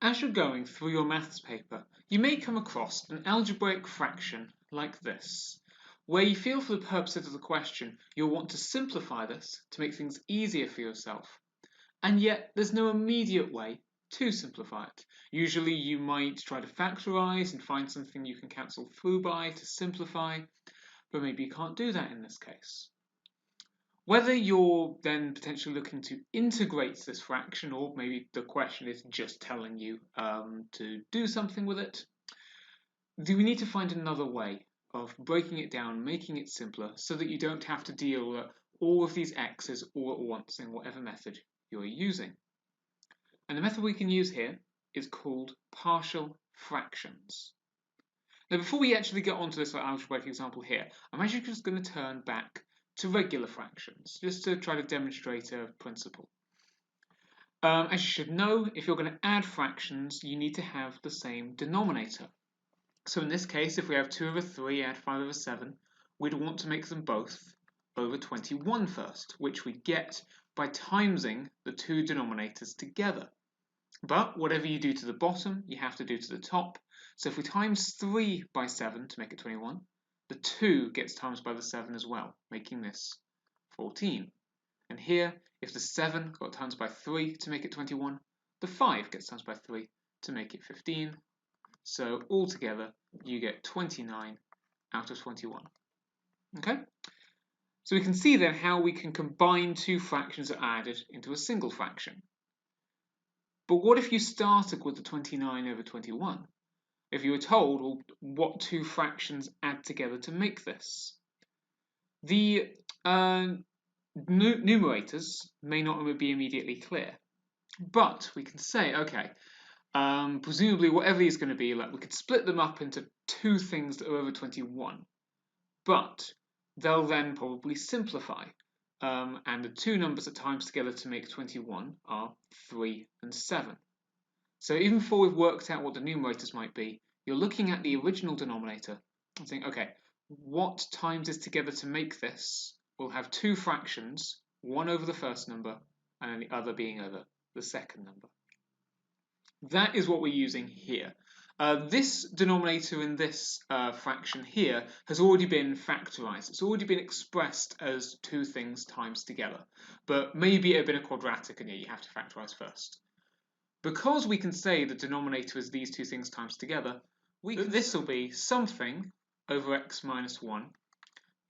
As you're going through your maths paper, you may come across an algebraic fraction like this, where you feel for the purposes of the question you'll want to simplify this to make things easier for yourself, and yet there's no immediate way to simplify it. Usually you might try to factorise and find something you can cancel through by to simplify, but maybe you can't do that in this case. Whether you're then potentially looking to integrate this fraction, or maybe the question is just telling you to do something with it, do we need to find another way of breaking it down, making it simpler, so that you don't have to deal with all of these x's all at once in whatever method you're using? And the method we can use here is called partial fractions. Now, before we actually get onto this algebraic example here, I'm actually just going to turn back to regular fractions, just to try to demonstrate a principle. As you should know, if you're going to add fractions, you need to have the same denominator. So in this case, if we have 2 over 3 add 5 over 7, we'd want to make them both over 21 first, which we get by timesing the two denominators together. But whatever you do to the bottom, you have to do to the top. So if we times 3 by 7 to make it 21, the 2 gets times by the 7 as well, making this 14. And here, if the 7 got times by 3 to make it 21, the 5 gets times by 3 to make it 15. So altogether, you get 29 out of 21. Okay? So we can see then how we can combine two fractions that are added into a single fraction. But what if you started with the 29 over 21? If you were told, well, what two fractions add together to make this? The numerators may not be immediately clear, but we can say, okay, presumably whatever these are going to be, like we could split them up into two things that are over 21, but they'll then probably simplify. And the two numbers that times together to make 21 are 3 and 7. So even before we've worked out what the numerators might be, you're looking at the original denominator and saying, okay, what times this together to make this? We'll have two fractions, one over the first number and then the other being over the second number. That is what we're using here. This denominator in this fraction here has already been factorised. It's already been expressed as two things times together. But maybe it had been a quadratic and you have to factorise first. Because we can say the denominator is these two things times together, this will be something over x minus 1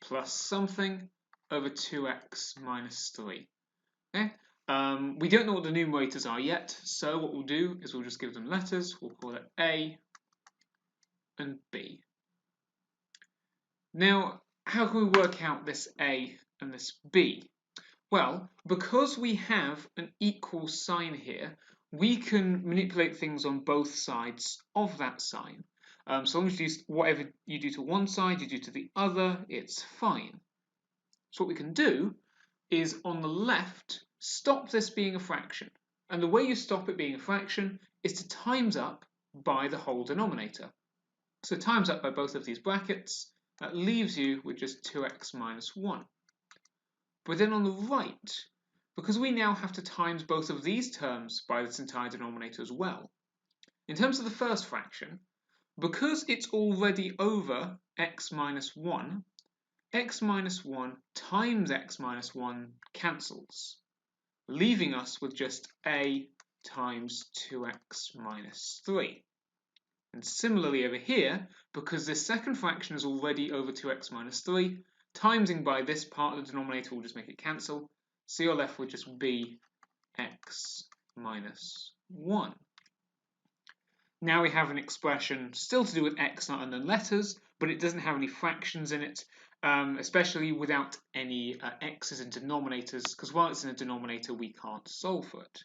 plus something over 2x minus 3. Okay? We don't know what the numerators are yet, so what we'll do is we'll just give them letters. We'll call it A and B. Now, how can we work out this A and this B? Well, because we have an equal sign here, we can manipulate things on both sides of that sign. So long as you do whatever you do to one side, you do to the other, it's fine. So what we can do is on the left, stop this being a fraction. And the way you stop it being a fraction is to times up by the whole denominator. So times up by both of these brackets, that leaves you with just 2x minus 1. But then on the right, because we now have to times both of these terms by this entire denominator as well, in terms of the first fraction, because it's already over x minus 1, x minus 1 times x minus 1 cancels, leaving us with just a times 2x minus 3. And similarly over here, because this second fraction is already over 2x minus 3, timesing by this part of the denominator will just make it cancel, so you're left with just bx minus 1. Now we have an expression still to do with x not unknown letters, but it doesn't have any fractions in it, especially without any x's in denominators, because while it's in a denominator, we can't solve for it.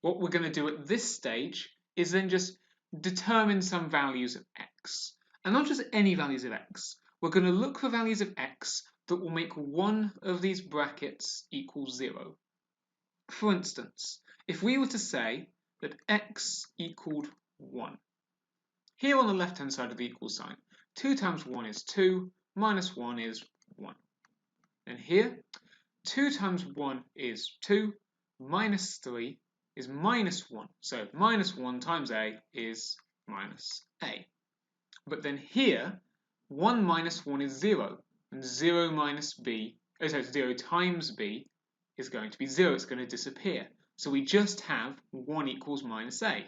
What we're going to do at this stage is then just determine some values of x. And not just any values of x. We're going to look for values of x that will make one of these brackets equal 0. For instance, if we were to say that x equaled 1. Here on the left-hand side of the equal sign, 2 times 1 is 2, minus 1 is 1. And here, 2 times 1 is 2, minus 3 is minus 1. So minus 1 times a is minus a. But then here, 1 minus 1 is 0. And 0 minus b, so 0 times b is going to be 0. It's going to disappear. So we just have 1 equals minus a.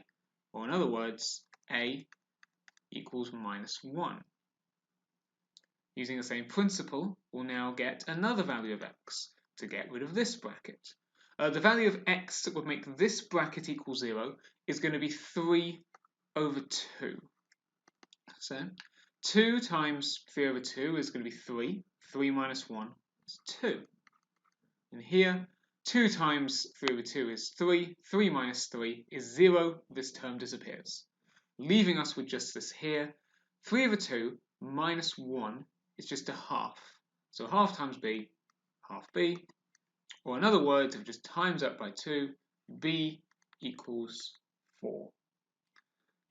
Or in other words, a equals minus 1. Using the same principle, we'll now get another value of x to get rid of this bracket. The value of x that would make this bracket equal 0 is going to be 3 over 2. So 2 times 3 over 2 is going to be 3. 3 minus 1 is 2. And here, 2 times 3 over 2 is 3. 3 minus 3 is 0. This term disappears, leaving us with just this here. 3 over 2 minus 1 is just a half. So half times b, half b. Or in other words, if we just times up by 2, b equals 4.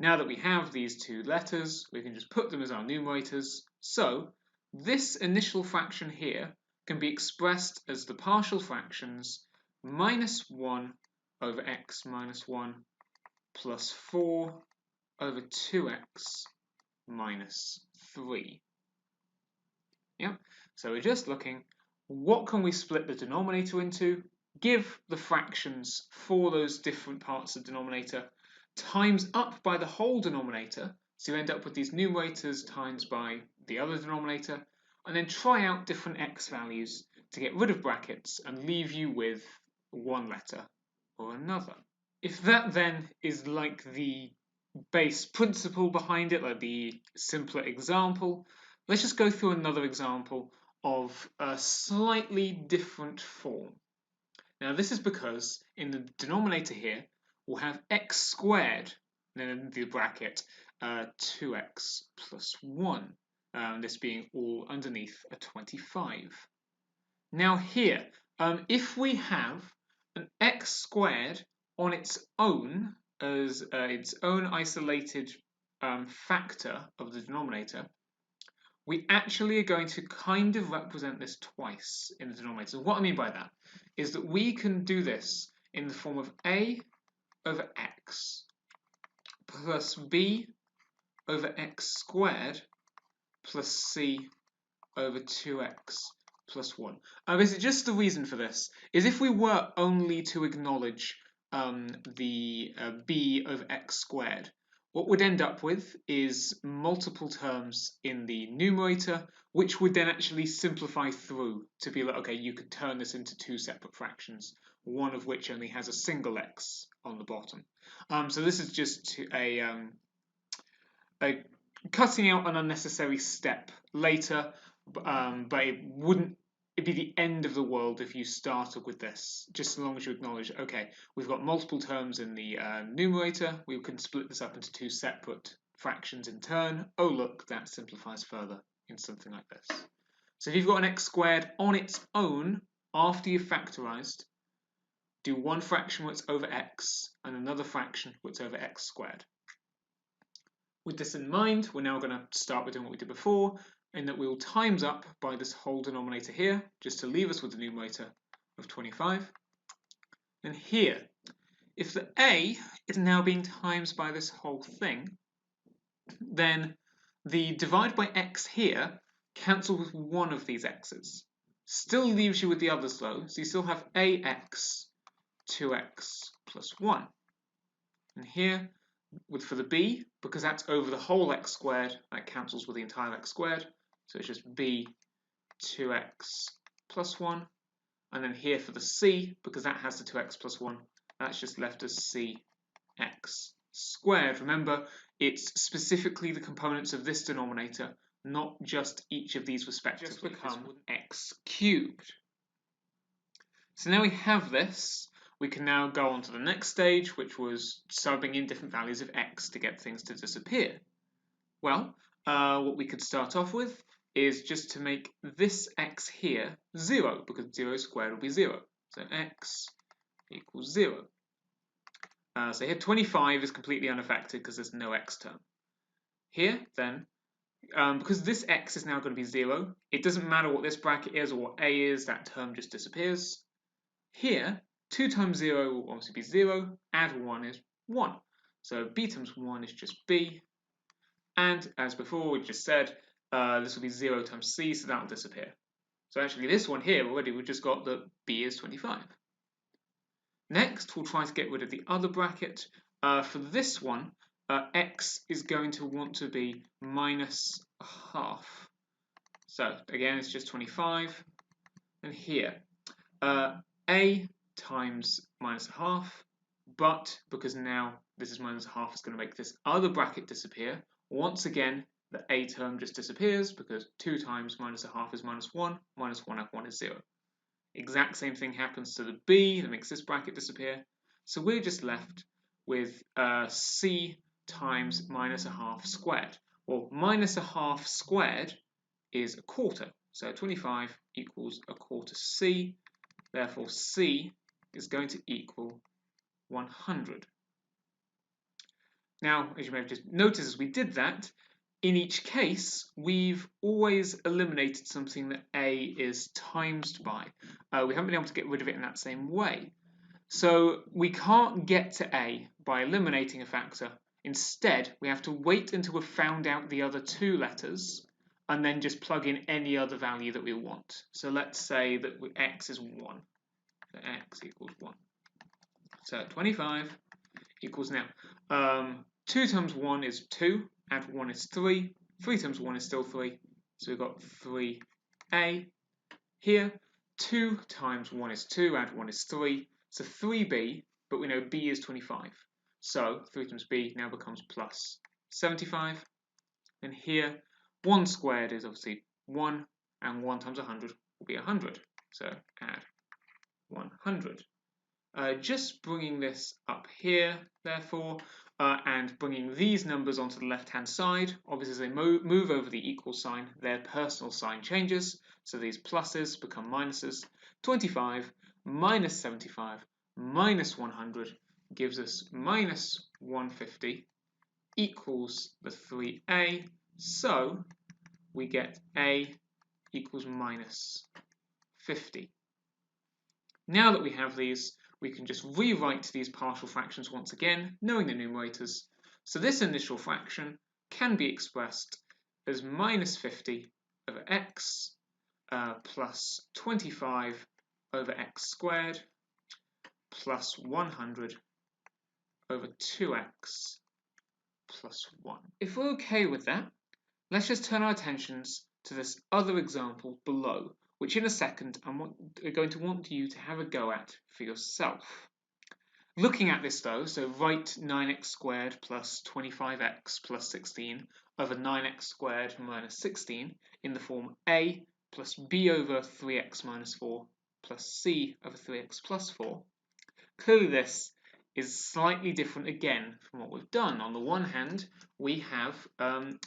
Now that we have these two letters, we can just put them as our numerators. So this initial fraction here can be expressed as the partial fractions minus 1 over x minus 1 plus 4 over 2x minus 3. Yeah, so we're just looking, what can we split the denominator into? Give the fractions for those different parts of the denominator, times up by the whole denominator, so you end up with these numerators times by the other denominator, and then try out different x values to get rid of brackets and leave you with one letter or another. If that then is like the base principle behind it, like the simpler example, let's just go through another example of a slightly different form. Now this is because in the denominator here, we'll have x squared, and then in the bracket, 2x plus 1, this being all underneath a 25. Now here, if we have an x squared on its own, as its own isolated factor of the denominator, we actually are going to kind of represent this twice in the denominator. So what I mean by that is that we can do this in the form of a over x plus b over x squared plus c over 2x plus 1. Basically, just the reason for this is if we were only to acknowledge the b over x squared, what we'd end up with is multiple terms in the numerator, which would then actually simplify through to be like, okay, you could turn this into two separate fractions, one of which only has a single x on the bottom. So this is just a cutting out an unnecessary step later, but it'd be the end of the world if you started with this, just as long as you acknowledge, okay, we've got multiple terms in the numerator, we can split this up into two separate fractions in turn. Oh look, that simplifies further in something like this. So if you've got an x squared on its own, after you've factorised, do one fraction where it's over x, and another fraction where it's over x squared. With this in mind, we're now going to start by doing what we did before, in that we will times up by this whole denominator here, just to leave us with the numerator of 25. And here, if the a is now being times by this whole thing, then the divide by x here cancels with one of these x's. Still leaves you with the others though, so you still have ax, 2x plus 1. And here, for the b, because that's over the whole x squared, that cancels with the entire x squared. So it's just b 2x plus 1. And then here for the c, because that has the 2x plus 1, that's just left as cx squared. Remember, it's specifically the components of this denominator, not just each of these respectively. Just become x cubed. So now we have this. We can now go on to the next stage, which was subbing in different values of x to get things to disappear. Well, what we could start off with is just to make this x here 0, because 0 squared will be 0. So x equals 0. So here 25 is completely unaffected because there's no x term. Here, then, because this x is now going to be 0, it doesn't matter what this bracket is or what a is, that term just disappears. Here, 2 times 0 will obviously be 0, add 1 is 1. So b times 1 is just b, and as before we just said, this will be 0 times c, so that will disappear. So actually this one here already, we've just got that b is 25. Next, we'll try to get rid of the other bracket. For this one, x is going to want to be minus a half. So again, it's just 25. And here, a times minus a half, but because now this is minus a half, it's going to make this other bracket disappear. Once again, the a term just disappears because 2 times minus a half is minus 1 add 1 is 0. Exact same thing happens to the b that makes this bracket disappear. So we're just left with c times minus a half squared. Well, minus a half squared is a quarter. So 25 equals a quarter c. Therefore, c is going to equal 100. Now, as you may have just noticed as we did that, in each case, we've always eliminated something that a is times by. We haven't been able to get rid of it in that same way. So we can't get to a by eliminating a factor. Instead, we have to wait until we've found out the other two letters and then just plug in any other value that we want. So let's say that x is 1. So x equals 1. So 25 equals now 2 times 1 is 2, add 1 is 3, 3 times 1 is still 3, so we've got 3a. Here, 2 times 1 is 2, add 1 is 3, so 3b, but we know b is 25. So 3 times b now becomes plus 75. And here, 1 squared is obviously 1, and 1 times 100 will be 100. So add 100. Just bringing this up here, therefore, and bringing these numbers onto the left-hand side. Obviously, as they move over the equal sign, their personal sign changes. So these pluses become minuses. 25 minus 75 minus 100 gives us minus 150 equals the 3a. So we get a equals minus 50. Now that we have these, we can just rewrite these partial fractions once again, knowing the numerators. So this initial fraction can be expressed as minus 50 over x plus 25 over x squared plus 100 over 2x plus 1. If we're okay with that, let's just turn our attentions to this other example below, which in a second I'm going to want you to have a go at for yourself. Looking at this though, so write 9x squared plus 25x plus 16 over 9x squared minus 16 in the form a plus b over 3x minus 4 plus c over 3x plus 4. Clearly this is slightly different again from what we've done. On the one hand, we have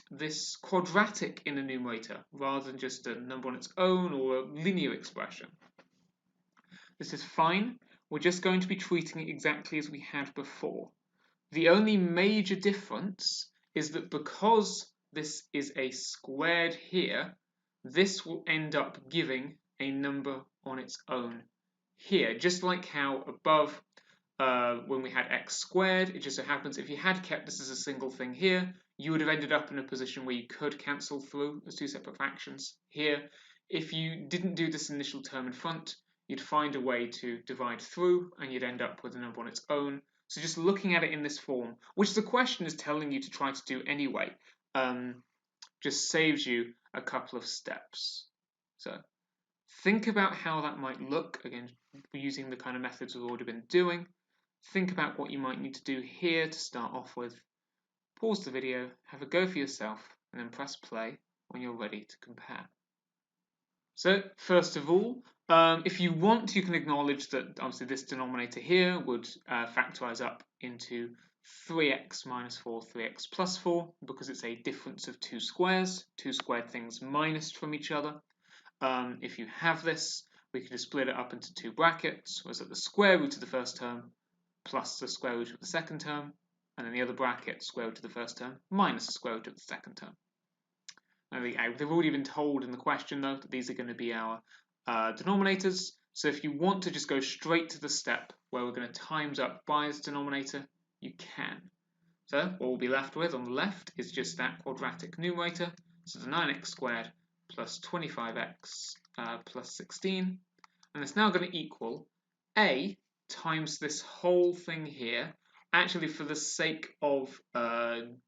this quadratic in the numerator rather than just a number on its own or a linear expression. This is fine. We're just going to be treating it exactly as we had before. The only major difference is that because this is a squared here, this will end up giving a number on its own here. Just like how above, when we had x squared, it just so happens if you had kept this as a single thing here, you would have ended up in a position where you could cancel through as two separate fractions. Here, if you didn't do this initial term in front, you'd find a way to divide through and you'd end up with a number on its own. So just looking at it in this form, which the question is telling you to try to do anyway, just saves you a couple of steps. So think about how that might look, again, using the kind of methods we've already been doing. Think about what you might need to do here to start off with. Pause the video, have a go for yourself, and then press play when you're ready to compare. So first of all, if you want, you can acknowledge that obviously this denominator here would factorize up into 3x minus 4, 3x plus 4, because it's a difference of two squares, two squared things minused from each other. If you have this, we can just split it up into two brackets, where it's at the square root of the first term plus the square root of the second term, and then the other bracket, square root of the first term minus the square root of the second term. They've already been told in the question, though, that these are going to be our denominators, So if you want to just go straight to the step where we're going to times up by this denominator, you can. So what we'll be left with on the left is just that quadratic numerator, so the 9x squared plus 25x plus 16, and it's now going to equal a times this whole thing here. Actually, for the sake of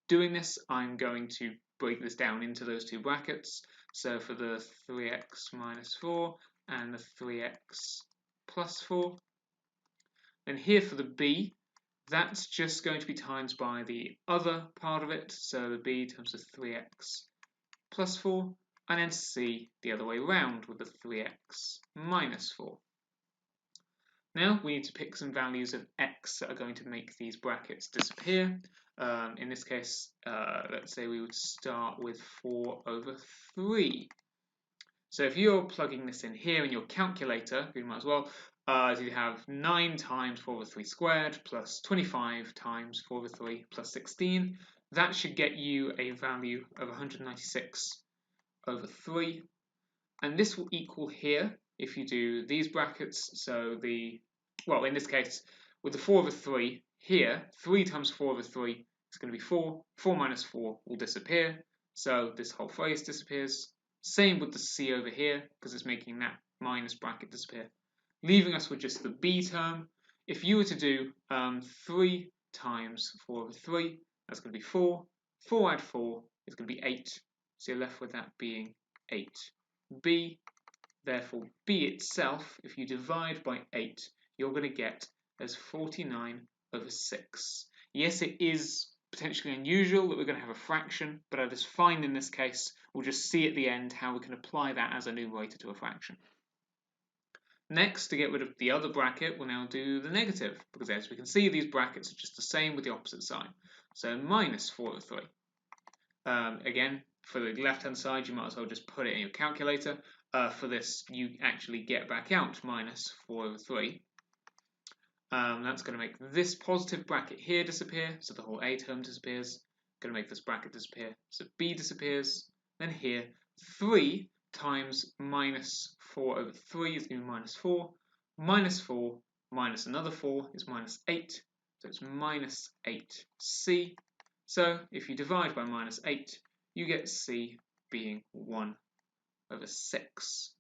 doing this, I'm going to break this down into those two brackets. So for the 3x minus 4 and the 3x plus 4. Then here for the b, that's just going to be times by the other part of it. So the b times the 3x plus 4, and then c the other way around with the 3x minus 4. Now we need to pick some values of x that are going to make these brackets disappear. In this case, let's say we would start with 4 over 3. So if you're plugging this in here in your calculator, you might as well, you have 9 times 4 over 3 squared plus 25 times 4 over 3 plus 16. That should get you a value of 196 over 3. And this will equal here, if you do these brackets, so well, in this case, with the 4 over 3 here, 3 times 4 over 3 is going to be 4. 4 minus 4 will disappear, so this whole phrase disappears. Same with the c over here, because it's making that minus bracket disappear, leaving us with just the b term. If you were to do 3 times 4 over 3, that's going to be 4. 4 add 4 is going to be 8, so you're left with that being 8b. Therefore, b itself, if you divide by 8, you're going to get as 49 over 6. Yes, it is potentially unusual that we're going to have a fraction, but that is fine in this case. We'll just see at the end how we can apply that as a numerator to a fraction. Next, to get rid of the other bracket, we'll now do the negative, because as we can see, these brackets are just the same with the opposite sign. So minus 4 over 3. Again, for the left-hand side, you might as well just put it in your calculator. For this, you actually get back out minus 4 over 3. That's going to make this positive bracket here disappear, so the whole a term disappears. Going to make this bracket disappear, so b disappears. Then here, 3 times minus 4 over 3 is going to be minus 4. Minus 4 minus another 4 is minus 8, so it's minus 8c. So if you divide by minus 8, you get c being 1 over 6.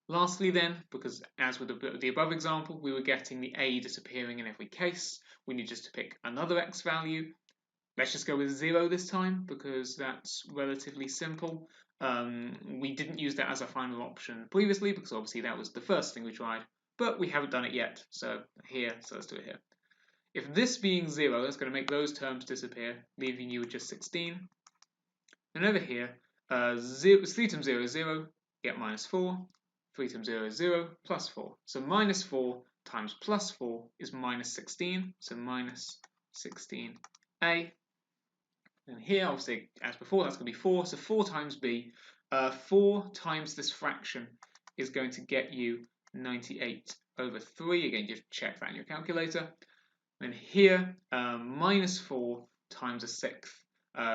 Lastly then, because as with the above example, we were getting the a disappearing in every case, we need just to pick another x value. Let's just go with 0 this time, because that's relatively simple. We didn't use that as a final option previously, because obviously that was the first thing we tried, but we haven't done it yet, so let's do it here. If this being 0, that's going to make those terms disappear, leaving you with just 16. And over here, 3 times 0 is 0, get minus 4. 3 times 0 is 0, plus 4. So minus 4 times plus 4 is minus 16, so minus 16a. And here, obviously, as before, that's going to be 4, so 4 times b. 4 times this fraction is going to get you 98 over 3. Again, just check that in your calculator. And here, minus 4 times a sixth.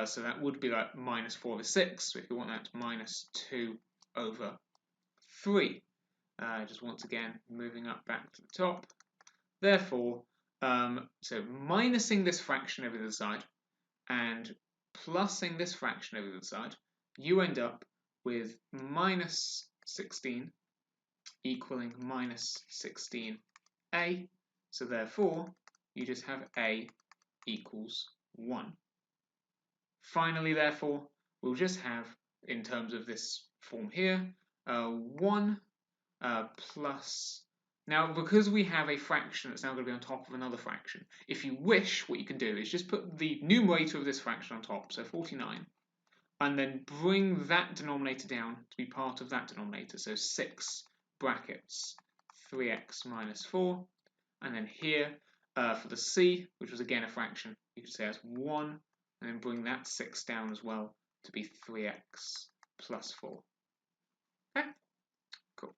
So that would be like minus 4 over 6. So if you want that, minus 2 over 3. Just once again, moving up back to the top. Therefore, so minusing this fraction over the other side and plusing this fraction over the other side, you end up with minus 16 equaling minus 16a. So therefore, you just have a equals 1. Finally, therefore, we'll just have, in terms of this form here, 1 plus... Now, because we have a fraction that's now going to be on top of another fraction, if you wish, what you can do is just put the numerator of this fraction on top, so 49, and then bring that denominator down to be part of that denominator, so 6 brackets 3x minus 4, and then here, for the c, which was again a fraction, you could say that's 1, and then bring that 6 down as well to be 3x plus 4. Okay, cool.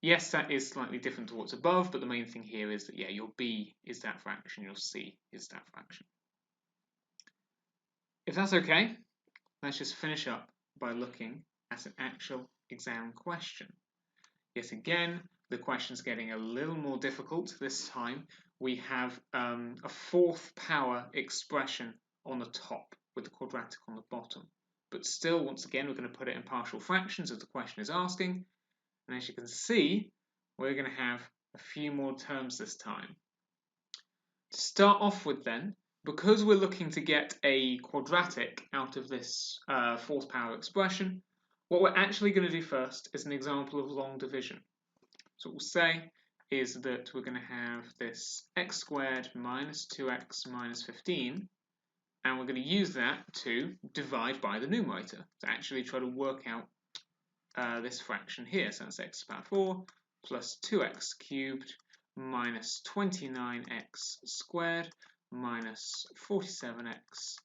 Yes, that is slightly different to what's above, but the main thing here is that, yeah, your b is that fraction, your c is that fraction. If that's okay, let's just finish up by looking at an actual exam question. Yet again, the question's getting a little more difficult this time. We have a fourth power expression on the top with the quadratic on the bottom. But still, once again, we're going to put it in partial fractions as the question is asking. And as you can see, we're going to have a few more terms this time. To start off with then, because we're looking to get a quadratic out of this fourth power expression, what we're actually going to do first is an example of long division. So what we'll say is that we're going to have this x squared minus 2x minus 15, and we're going to use that to divide by the numerator to actually try to work out this fraction here. So that's x to the power 4 plus 2x cubed minus 29x squared minus 47x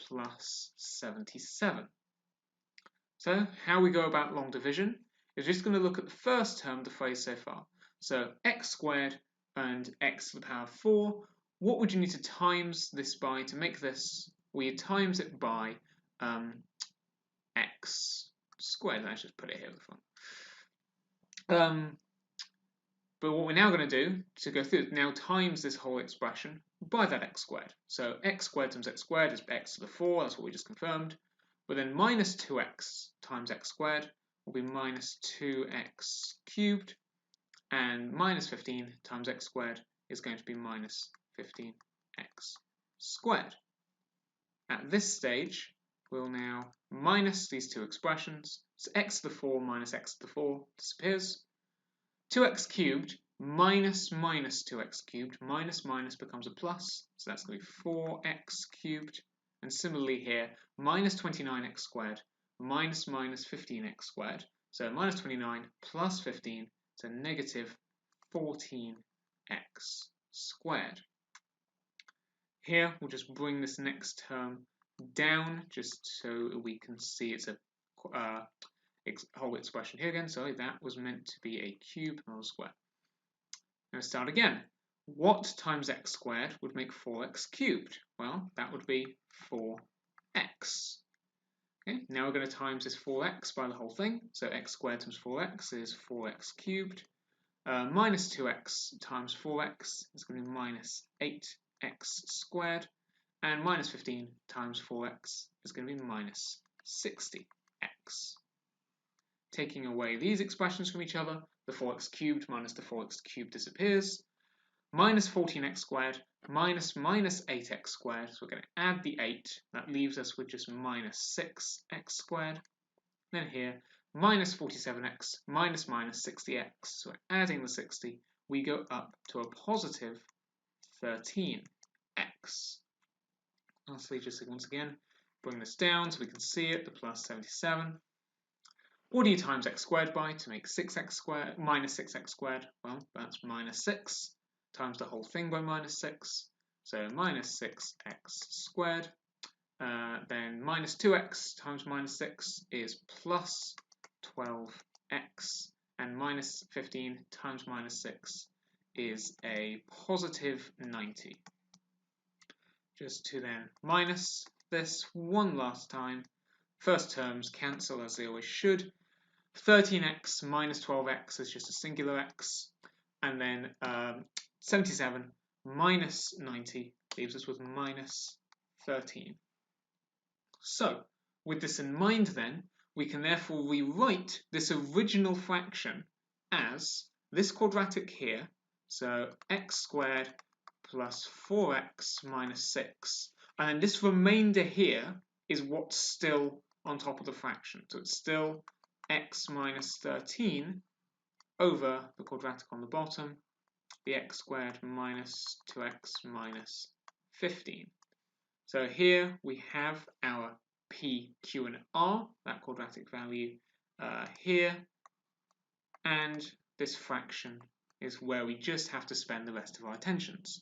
plus 77. So how we go about long division is just going to look at the first term of the phrase so far. So x squared and x to the power 4. What would you need to times this by to make this? We times it by x squared. Let's just put it here at the front. But what we're now going to do to go through is now times this whole expression by that x squared. So x squared times x squared is x to the 4, that's what we just confirmed. But then minus 2x times x squared will be minus 2x cubed, and minus 15 times x squared is going to be minus 15x squared. At this stage, we'll now minus these two expressions. So x to the 4 minus x to the 4 disappears. 2x cubed minus minus 2x cubed, minus minus becomes a plus, so that's going to be 4x cubed. And similarly here, minus 29x squared minus minus 15x squared. So minus 29 plus 15 is a negative 14x squared. Here, we'll just bring this next term down just so we can see it's a whole expression here again. Sorry, that was meant to be a cube, not a square. Now start again. What times x squared would make 4x cubed? Well, that would be 4x. Okay, now we're going to times this 4x by the whole thing. So x squared times 4x is 4x cubed. Minus 2x times 4x is going to be minus 8x squared. And minus 15 times 4x is going to be minus 60x. Taking away these expressions from each other, the 4x cubed minus the 4x cubed disappears. Minus 14x squared minus minus 8x squared, so we're going to add the 8. That leaves us with just minus 6x squared. Then here, minus 47x minus minus 60x, so we're adding the 60. We go up to a positive 13x. Lastly, just once again, bring this down so we can see it, the plus 77. What do you times x squared by to make 6x squared minus 6x squared? Well, that's minus 6 times the whole thing by minus 6. So minus 6x squared. Then minus 2x times minus 6 is plus 12x. And minus 15 times minus 6 is a positive 90. Just to then minus this one last time. First terms cancel as they always should. 13x minus 12x is just a singular x. And then 77 minus 90 leaves us with minus 13. So, with this in mind then, we can therefore rewrite this original fraction as this quadratic here. So x squared plus 4x minus 6. And then this remainder here is what's still on top of the fraction. So it's still x minus 13 over the quadratic on the bottom, the x squared minus 2x minus 15. So here we have our p, q, and r, that quadratic value here, and this fraction is where we just have to spend the rest of our attentions.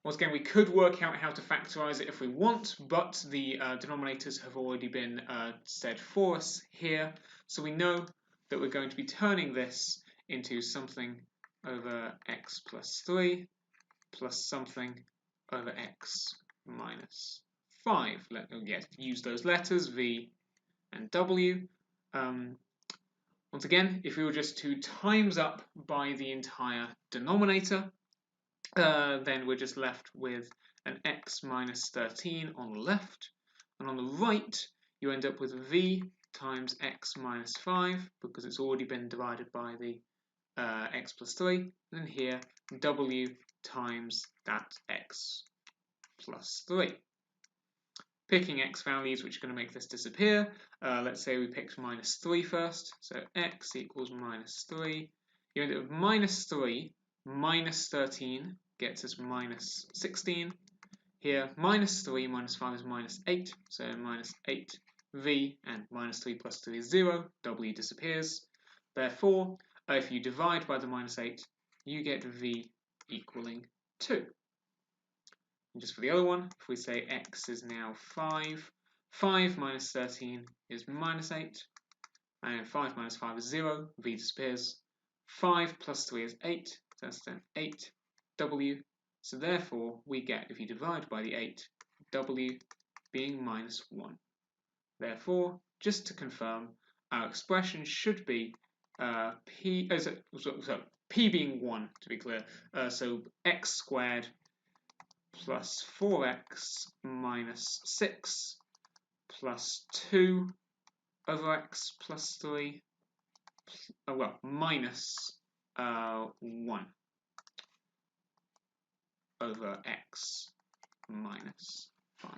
Once again, we could work out how to factorize it if we want, but the denominators have already been said for us here. So we know that we're going to be turning this into something over x plus 3 plus something over x minus 5. Use those letters, v and w. Once again, if we were just to times up by the entire denominator, then we're just left with an x minus 13 on the left, and on the right you end up with v times x minus 5 because it's already been divided by the x plus 3, and then here w times that x plus 3. Picking x values which are going to make this disappear. Let's say we picked minus 3 first, so x equals minus 3. You end up with minus 3 minus 13 gets us minus 16. Here, minus 3 minus 5 is minus 8, so minus 8v, and minus 3 plus 3 is 0, w disappears. Therefore, if you divide by the minus 8, you get v equaling 2. And just for the other one, if we say x is now 5, 5 minus 13 is minus 8, and 5 minus 5 is 0, v disappears. 5 plus 3 is 8, so that's then 8w. So therefore, we get, if you divide by the 8, w being minus 1. Therefore, just to confirm, our expression should be p being 1, to be clear. So x squared plus 4x minus 6 plus 2 over x plus 3, minus 1 over x minus 5.